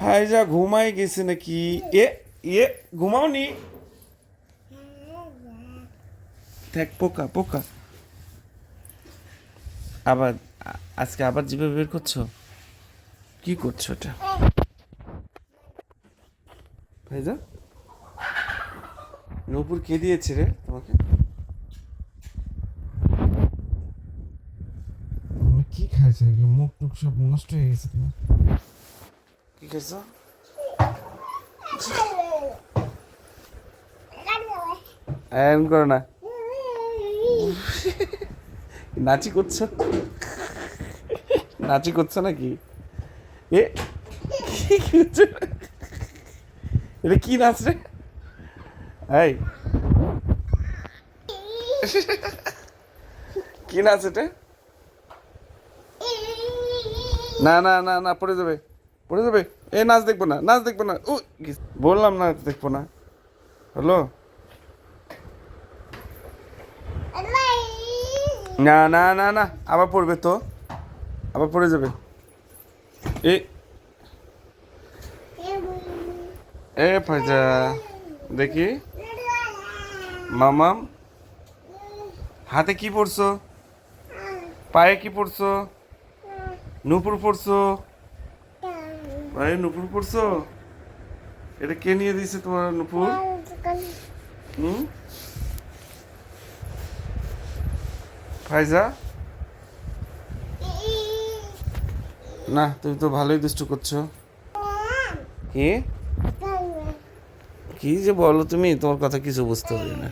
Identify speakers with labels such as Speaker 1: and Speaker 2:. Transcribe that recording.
Speaker 1: ফাইজা ঘুমাই গেছে নাকি? এ এ ঘুমাওনি? দেখ পোকা পোকা আবার আজকে আবার জিভে বের করছো, কি করছো এটা? ফাইজা, নূপুর কে দিয়েছে রে তোমাকে? কি খাইছে? মুখ টুক সব নষ্ট হয়ে গেছে তোমার। কি খাইছো? এরকম করো না, নাচি করছো, নাচি করছো নাকি? এ কি করছো? এটা কি নাচ রে? এই কি নাচ এটা? না না না না, পড়ে যাবে, পড়ে যাবে। এ নাচ দেখবো না, নাচ দেখবো না। ও বললাম না দেখবো না। হ্যালো, না না না না, আবার পড়বে তো, আবার পড়ে যাবে। এ এ ফাইজা, দেখি মামাম, হাতে কি পড়ছো? পায়ে কি পড়ছো? নুপুর পড়ছো? পায়ে নুপুর পড়ছো? এটা কে নিয়ে দিয়েছে তোমার নুপুর? হুম, ফাইজা, না তুমি তো ভালোই দুষ্টু করছো। কি কি যে বলো তুমি, তোমার কথা কিছু বুঝতে পারি না।